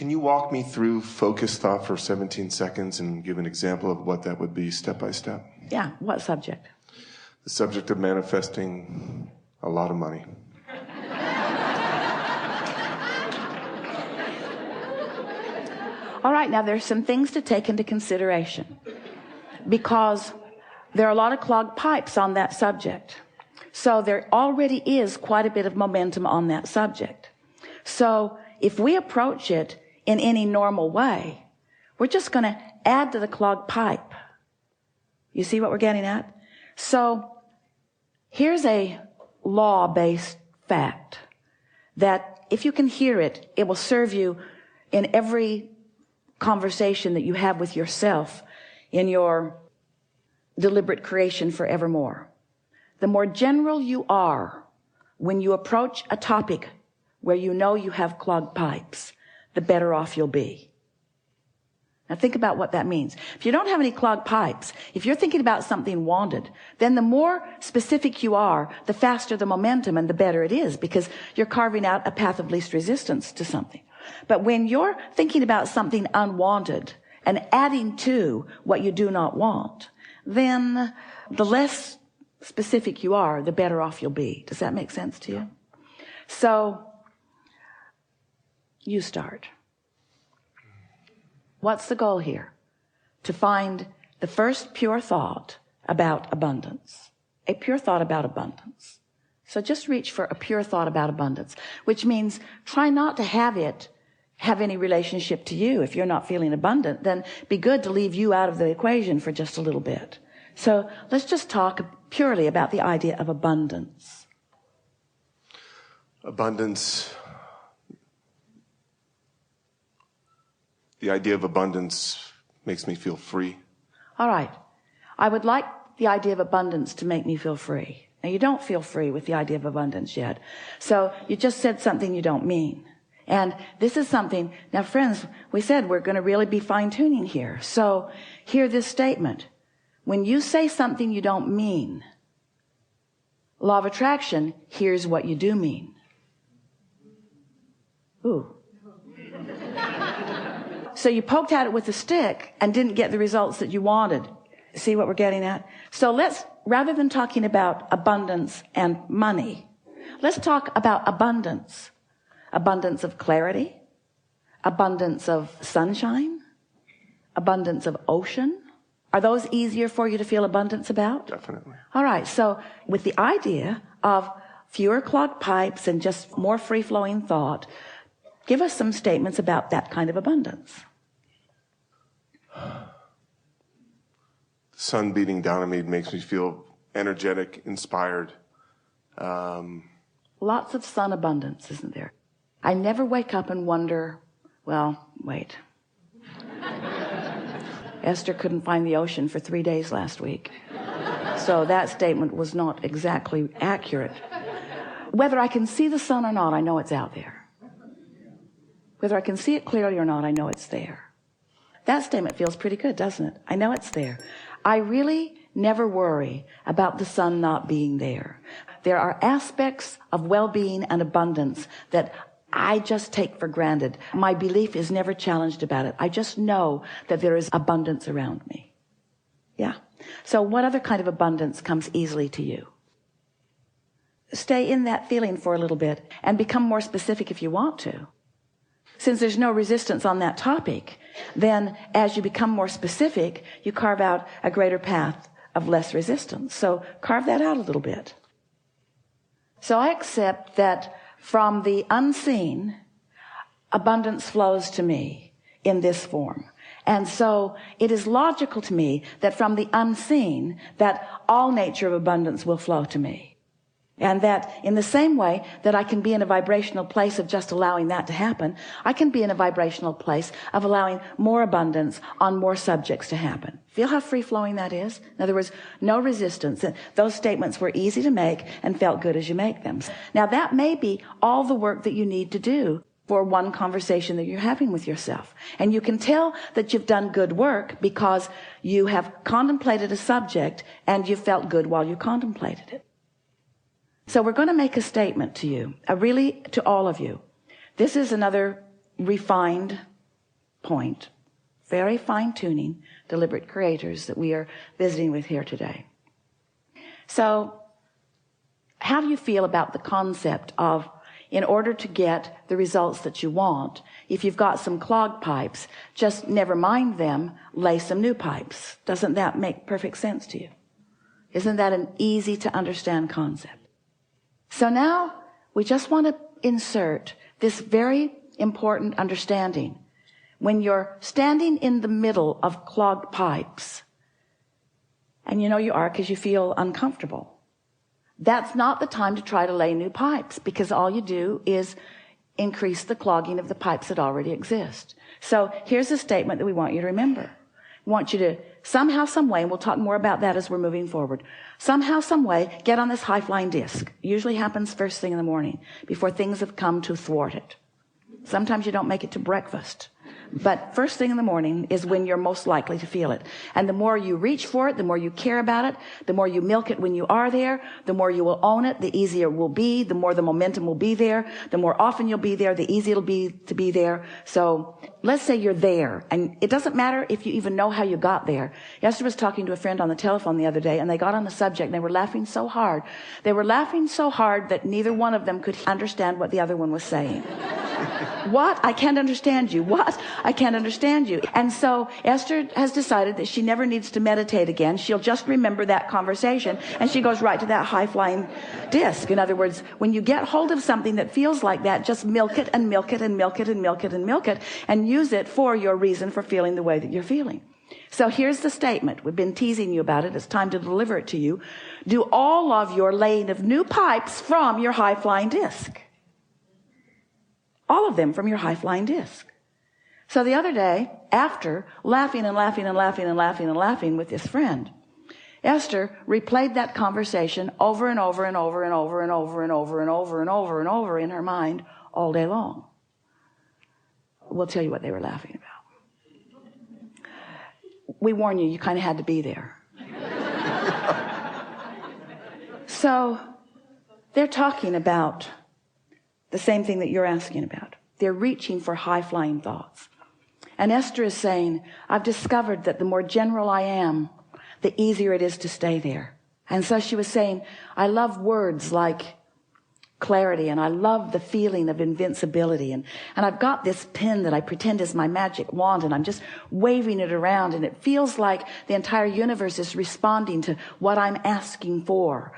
Can you walk me through focused thought for 17 seconds and give an example of what that would be step by step? Yeah, what subject? The subject of manifesting a lot of money. All right, now there's some things to take into consideration because there are a lot of clogged pipes on that subject. So there already is quite a bit of momentum on that subject. So if we approach it in any normal way, we're just going to add to the clogged pipe. You see what we're getting at? So here's a law-based fact that if you can hear it, it will serve you in every conversation that you have with yourself in your deliberate creation forevermore. The more general you are when you approach a topic where you know you have clogged pipes, the better off you'll be. Now think about what that means. If you don't have any clogged pipes, if you're thinking about something wanted, then the more specific you are, the faster the momentum and the better it is, because you're carving out a path of least resistance to something. But when you're thinking about something unwanted and adding to what you do not want, then the less specific you are, the better off you'll be. Does that make sense to you? So you start. What's the goal here? To find the first pure thought about abundance. A pure thought about abundance. So just reach for a pure thought about abundance, which means try not to have it have any relationship to you. If you're not feeling abundant, then be good to leave you out of the equation for just a little bit. So let's just talk purely about the idea of abundance. Abundance. The idea of abundance makes me feel free. All right. I would like the idea of abundance to make me feel free. Now, you don't feel free with the idea of abundance yet. So you just said something you don't mean. And this is something, now friends, we said we're going to really be fine-tuning here. So hear this statement. When you say something you don't mean, law of attraction hears what you do mean. Ooh. So you poked at it with a stick and didn't get the results that you wanted. See what we're getting at? So let's, rather than talking about abundance and money, let's talk about abundance. Abundance of clarity, abundance of sunshine, abundance of ocean. Are those easier for you to feel abundance about? Definitely. All right. So with the idea of fewer clogged pipes and just more free-flowing thought, give us some statements about that kind of abundance. The sun beating down on me makes me feel energetic, inspired. Lots of sun abundance, isn't there? I never wake up and wonder, well, wait. Esther couldn't find the ocean for 3 days last week. So that statement was not exactly accurate. Whether I can see the sun or not, I know it's out there. Whether I can see it clearly or not, I know it's there. That statement feels pretty good, doesn't it? I know it's there. I really never worry about the sun not being there. There are aspects of well-being and abundance that I just take for granted. My belief is never challenged about it. I just know that there is abundance around me. Yeah. So what other kind of abundance comes easily to you? Stay in that feeling for a little bit and become more specific if you want to. Since there's no resistance on that topic, then as you become more specific, you carve out a greater path of less resistance. So carve that out a little bit. So I accept that from the unseen, abundance flows to me in this form. And so it is logical to me that from the unseen, that all nature of abundance will flow to me. And that in the same way that I can be in a vibrational place of just allowing that to happen, I can be in a vibrational place of allowing more abundance on more subjects to happen. Feel how free-flowing that is? In other words, no resistance. Those statements were easy to make and felt good as you make them. Now that may be all the work that you need to do for one conversation that you're having with yourself. And you can tell that you've done good work because you have contemplated a subject and you felt good while you contemplated it. So we're going to make a statement to you, really to all of you. This is another refined point, very fine-tuning, deliberate creators that we are visiting with here today. So, how do you feel about the concept of, in order to get the results that you want, if you've got some clogged pipes, just never mind them, lay some new pipes? Doesn't that make perfect sense to you? Isn't that an easy to understand concept? So now we just want to insert this very important understanding. When you're standing in the middle of clogged pipes, and you know you are because you feel uncomfortable, that's not the time to try to lay new pipes, because all you do is increase the clogging of the pipes that already exist. So here's a statement that we want you to remember. We want you to somehow, some way, and we'll talk more about that as we're moving forward, somehow, some way, get on this high-flying disc. Usually happens first thing in the morning, before things have come to thwart it. Sometimes you don't make it to breakfast. But first thing in the morning is when you're most likely to feel it. And the more you reach for it, the more you care about it, the more you milk it when you are there, the more you will own it, the easier it will be, the more the momentum will be there, the more often you'll be there, the easier it'll be to be there. So let's say you're there, and it doesn't matter if you even know how you got there. Esther was talking to a friend on the telephone the other day, and they got on the subject, and they were laughing so hard. They were laughing so hard that neither one of them could understand what the other one was saying. What? I can't understand you. What? I can't understand you. And so Esther has decided that she never needs to meditate again. She'll just remember that conversation, and she goes right to that high-flying disc. In other words, when you get hold of something that feels like that, just milk it and milk it and milk it and milk it and milk it, and use it for your reason for feeling the way that you're feeling. So here's the statement. We've been teasing you about it. It's time to deliver it to you. Do all of your laying of new pipes from your high-flying disc. All of them from your high-flying disc. So the other day, after laughing and laughing and laughing and laughing and laughing with this friend, Esther replayed that conversation over and over and over and over and over and over and over and over and over in her mind all day long. We'll tell you what they were laughing about. We warn you, you kind of had to be there. So they're talking about the same thing that you're asking about. They're reaching for high-flying thoughts. And Esther is saying, I've discovered that the more general I am, the easier it is to stay there. And so she was saying, I love words like clarity, and I love the feeling of invincibility. And I've got this pen that I pretend is my magic wand, and I'm just waving it around, and it feels like the entire universe is responding to what I'm asking for.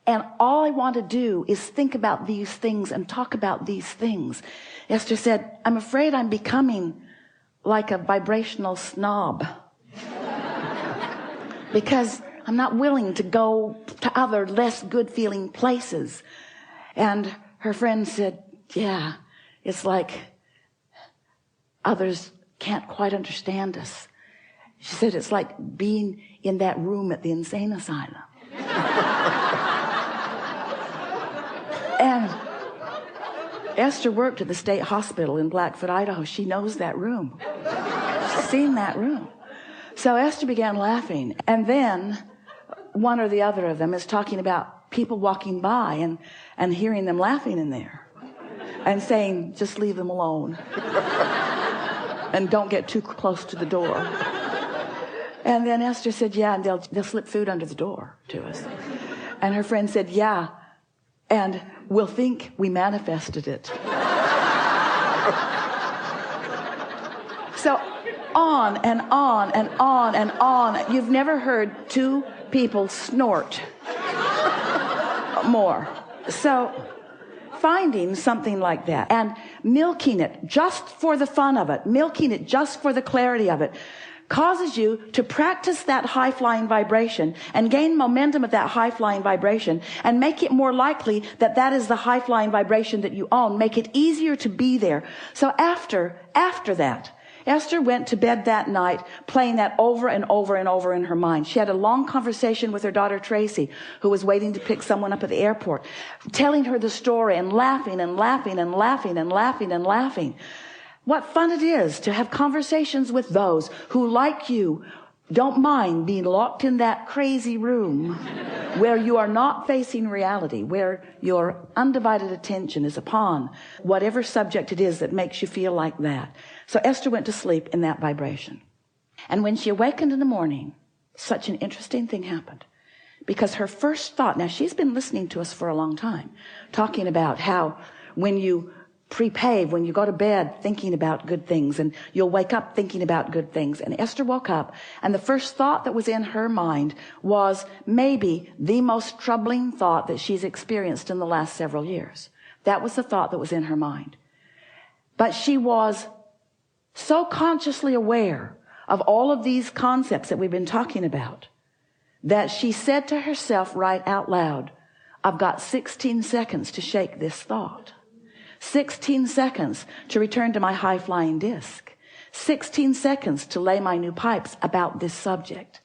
And all I want to do is think about these things and talk about these things. Esther said, I'm afraid I'm becoming like a vibrational snob because I'm not willing to go to other less good feeling places. And her friend said, yeah, it's like others can't quite understand us. She said, it's like being in that room at the insane asylum. And Esther worked at the state hospital in Blackfoot, Idaho. She knows that room. She's seen that room. So Esther began laughing. And then one or the other of them is talking about people walking by and hearing them laughing in there and saying, just leave them alone. And don't get too close to the door. And then Esther said, yeah, and they'll slip food under the door to us. And her friend said, yeah, and we'll think we manifested it. So on and on and on and on. You've never heard two people snort more. So finding something like that and milking it just for the fun of it, milking it just for the clarity of it, causes you to practice that high-flying vibration and gain momentum of that high-flying vibration and make it more likely that that is the high-flying vibration that you own. Make it easier to be there. So after that, Esther went to bed that night playing that over and over and over in her mind. She had a long conversation with her daughter Tracy, who was waiting to pick someone up at the airport, telling her the story and laughing and laughing and laughing and laughing and laughing. What fun it is to have conversations with those who, like you, Don't mind being locked in that crazy room where you are not facing reality, where your undivided attention is upon whatever subject it is that makes you feel like that. So Esther went to sleep in that vibration. And when she awakened in the morning, such an interesting thing happened. Because her first thought, now she's been listening to us for a long time, talking about how when you prepave, when you go to bed thinking about good things, and you'll wake up thinking about good things. And Esther woke up, and the first thought that was in her mind was maybe the most troubling thought that she's experienced in the last several years. That was the thought that was in her mind. But she was so consciously aware of all of these concepts that we've been talking about that she said to herself right out loud, I've got 16 seconds to shake this thought. 16 seconds to return to my high-flying disc. 16 seconds to lay my new pipes about this subject.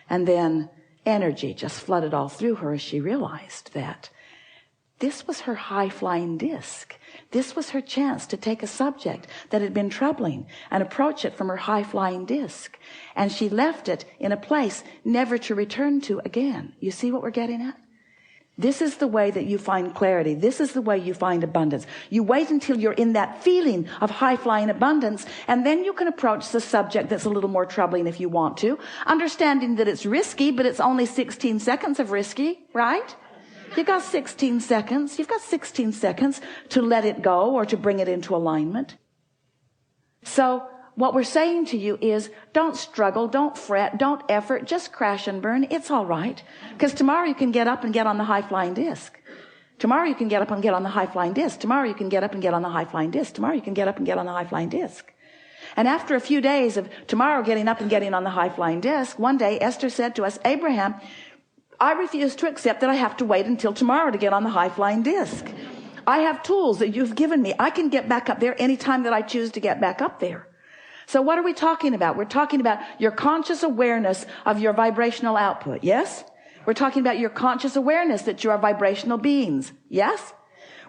And then energy just flooded all through her as she realized that this was her high-flying disc. This was her chance to take a subject that had been troubling and approach it from her high-flying disc. And she left it in a place never to return to again. You see what we're getting at? This is the way that you find clarity. This is the way you find abundance. You wait until you're in that feeling of high-flying abundance, and then you can approach the subject that's a little more troubling if you want to, understanding that it's risky, but it's only 16 seconds of risky, right? You've got 16 seconds. You've got 16 seconds to let it go or to bring it into alignment. So what we're saying to you is don't struggle, don't fret, don't effort, just crash and burn. It's all right. Because tomorrow you can get up and get on the high-flying disc. Tomorrow you can get up and get on the high-flying disc. Tomorrow you can get up and get on the high-flying disc. Tomorrow you can get up and get on the high-flying disc. And after a few days of tomorrow getting up and getting on the high-flying disc, one day Esther said to us, Abraham, I refuse to accept that I have to wait until tomorrow to get on the high-flying disc. I have tools that you've given me. I can get back up there anytime that I choose to get back up there. So what are we talking about? We're talking about your conscious awareness of your vibrational output. Yes? We're talking about your conscious awareness that you are vibrational beings. Yes?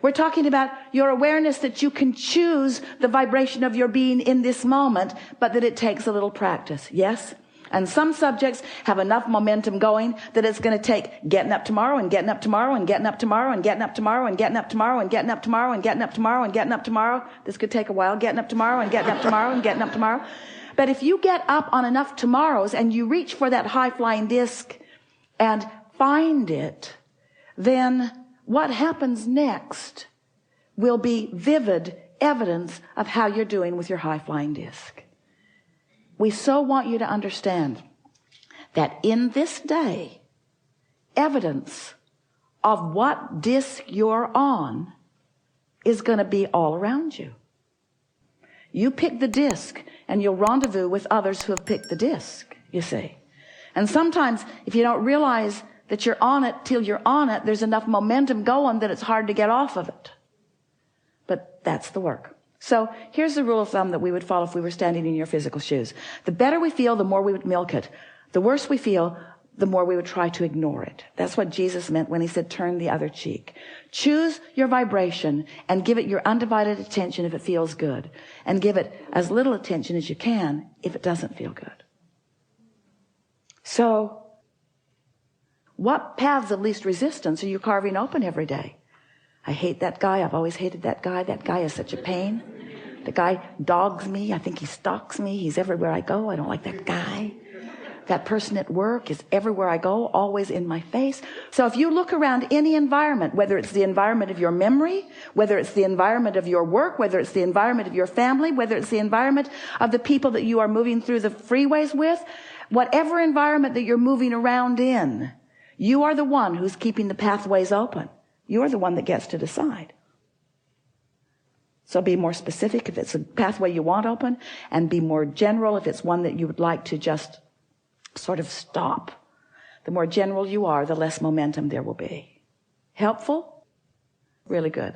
We're talking about your awareness that you can choose the vibration of your being in this moment, but that it takes a little practice. Yes? And some subjects have enough momentum going that it's going to take getting up tomorrow and getting up tomorrow and getting up tomorrow and getting up tomorrow and getting up tomorrow and getting up tomorrow and getting up tomorrow and getting up tomorrow. This could take a while. Getting up tomorrow and getting up tomorrow and getting up tomorrow. But if you get up on enough tomorrows and you reach for that high-flying disc and find it, then what happens next will be vivid evidence of how you're doing with your high-flying disc. We so want you to understand that in this day, evidence of what disc you're on is going to be all around you. You pick the disc and you'll rendezvous with others who have picked the disc, you see. And sometimes if you don't realize that you're on it till you're on it, there's enough momentum going that it's hard to get off of it. But that's the work. So here's the rule of thumb that we would follow if we were standing in your physical shoes. The better we feel, the more we would milk it. The worse we feel, the more we would try to ignore it. That's what Jesus meant when he said, turn the other cheek. Choose your vibration and give it your undivided attention if it feels good. And give it as little attention as you can if it doesn't feel good. So, what paths of least resistance are you carving open every day? I hate that guy. I've always hated that guy. That guy is such a pain. The guy dogs me. I think he stalks me. He's everywhere I go. I don't like that guy. That person at work is everywhere I go, always in my face. So if you look around any environment, whether it's the environment of your memory, whether it's the environment of your work, whether it's the environment of your family, whether it's the environment of the people that you are moving through the freeways with, whatever environment that you're moving around in, you are the one who's keeping the pathways open. You're the one that gets to decide. So be more specific if it's a pathway you want open, and be more general if it's one that you would like to just sort of stop. The more general you are, the less momentum there will be. Helpful? Really good.